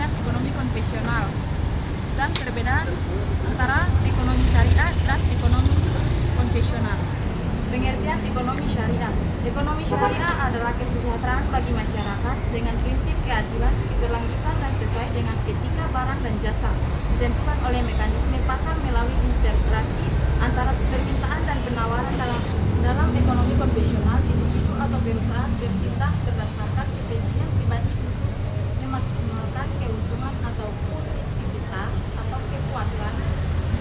dengan ekonomi konvensional dan perbedaan antara ekonomi syariah dan ekonomi konvensional. Pengertian ekonomi syariah. Ekonomi syariah adalah kesejahteraan bagi masyarakat dengan prinsip keadilan, keberlanjutan dan sesuai dengan etika barang dan jasa, ditentukan oleh mekanisme pasar melalui integrasi antara permintaan dan penawaran. Dalam ekonomi konvensional, individu atau perusahaan bertindak berdasarkan kepentingan pribadi untuk memaksimalkan keuntungan atau produktivitas atau kepuasan,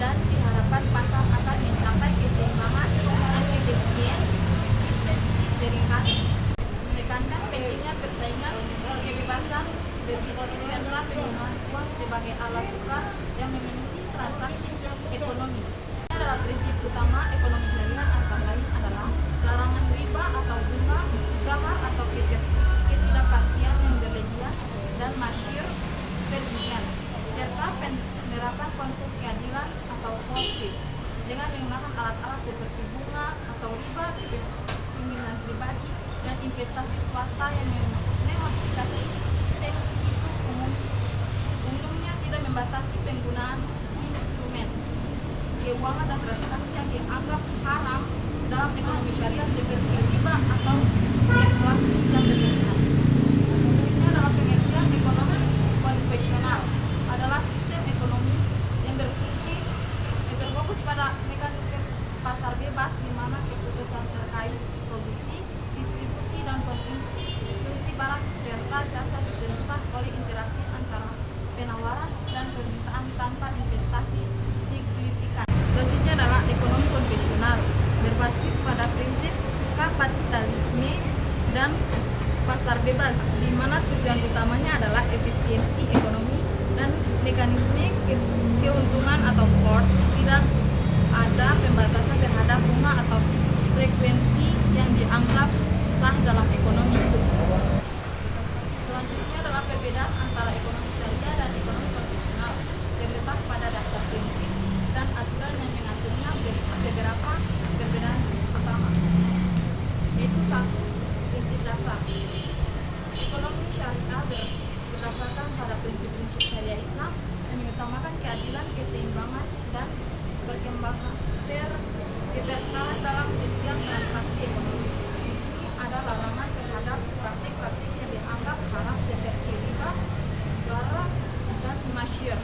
dan diharapkan pasar akan mencapai keseimbangan dan efisien. Sistem ini seringkali menekankan pentingnya persaingan, kebebasan berbisnis, serta penggunaan uang sebagai alat tukar yang memenuhi transaksi ekonomi. Ini adalah prinsip utama ekonomi syariah, antara lain adalah larangan riba atau bunga, gahar atau ketidakpastian yang berlebihan, dan masyir perjudian, serta penerapan konsep keadilan atau positif dengan menggunakan alat-alat seperti bunga atau riba, kepemilikan pribadi, dan investasi swasta yang memodifikasi sistem itu umumnya tidak membatasi penggunaan instrumen keuangan dan transaksi yang dianggap haram dalam ekonomi syariah seperti riba atau spekulasi yang berlebihan. Selanjutnya adalah pengertian ekonomi konvensional adalah sistem ekonomi yang berfokus pada mekanisme pasar bebas di mana keputusan terkait produksi, distribusi, dan konsumsi barang serta jasa ditentukan oleh interaksi antara penawaran dan permintaan tanpa investasi signifikan. Selanjutnya adalah ekonomi konvensional berbasis pada prinsip kapitalisme dan pasar bebas, di mana tujuan utamanya adalah efisiensi ekonomi dan mekanisme keuntungan atau reward. Tidak ada pembatasan terhadap bunga atau frekuensi yang dianggap sah dalam ekonomi. Selanjutnya adalah perbedaan antara ekonomi syariah dan ekonomi konvensional terletak pada dasar prinsip dan aturan yang mengaturnya. Beberapa perbedaan pertama yaitu satu, prinsip dasar. Ekonomi syariah berdasarkan pada prinsip-prinsip syariah Islam yang mengutamakan keadilan, keseimbangan, dan keberkahan dalam setiap transaksi ekonomi. Di sini ada larangan terhadap praktik-praktik yang dianggap haram seperti riba, gharar, dan masyir.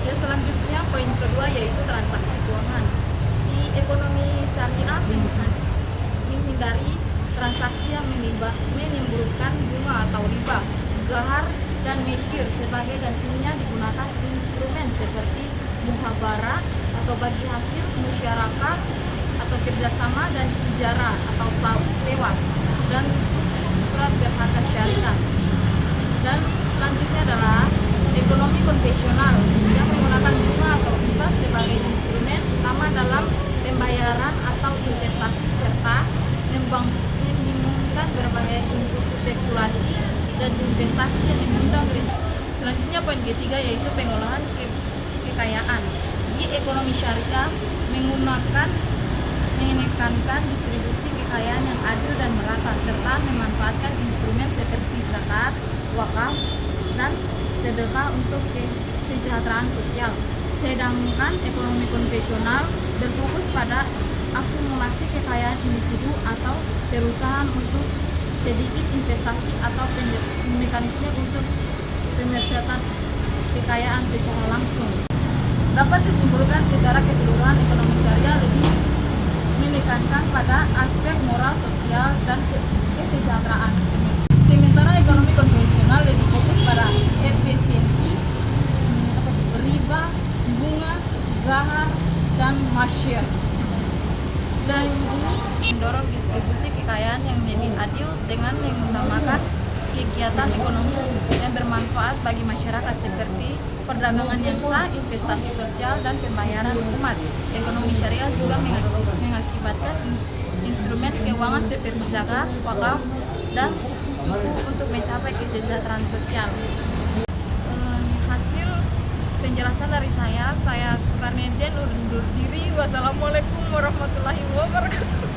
Dan selanjutnya poin kedua yaitu transaksi keuangan. Di ekonomi syariah menghindari transaksi yang menimbulkan bunga atau riba, gahar, dan masyir. Sebagai gantinya digunakan instrumen seperti muhabarah atau bagi hasil musyarakah atau kerjasama, dan ijarah atau sewa, dan surat berharga syariah. Dan selanjutnya adalah ekonomi konvensional yang menggunakan bunga atau riba sebagai instrumen utama dalam pembayaran atau investasi, serta membingungkan berbagai bentuk spekulasi dan investasi yang mengundang risiko. Selanjutnya poin ketiga yaitu pengolahan kekayaan. Di ekonomi syariah menekankan distribusi kekayaan yang adil dan merata, serta memanfaatkan instrumen seperti zakat, wakaf, dan sedekah untuk kesejahteraan sosial. Sedangkan ekonomi konvensional berfokus pada akumulasi kekayaan individu atau perusahaan untuk sedikit investasi atau mekanisme untuk pemersatan kekayaan secara langsung. Dapat disimpulkan secara keseluruhan ekonomi syariah lebih menekankan pada aspek moral, sosial, dan kesejahteraan. Sementara ekonomi konvensional lebih fokus pada efisiensi, riba, bunga, gahar, dan masyir. Selain ini, mendorong distribusi kekayaan yang lebih adil dengan mengutamakan kegiatan ekonomi yang bermanfaat bagi masyarakat seperti perdagangan yang sah, investasi sosial, dan pembayaran umat. Ekonomi syariah juga mengakibatkan instrumen keuangan seperti zakat, wakaf, dan suku untuk mencapai kesejahteraan sosial. Hasil penjelasan dari saya Sukarnejen undur diri. Wassalamualaikum warahmatullahi wabarakatuh.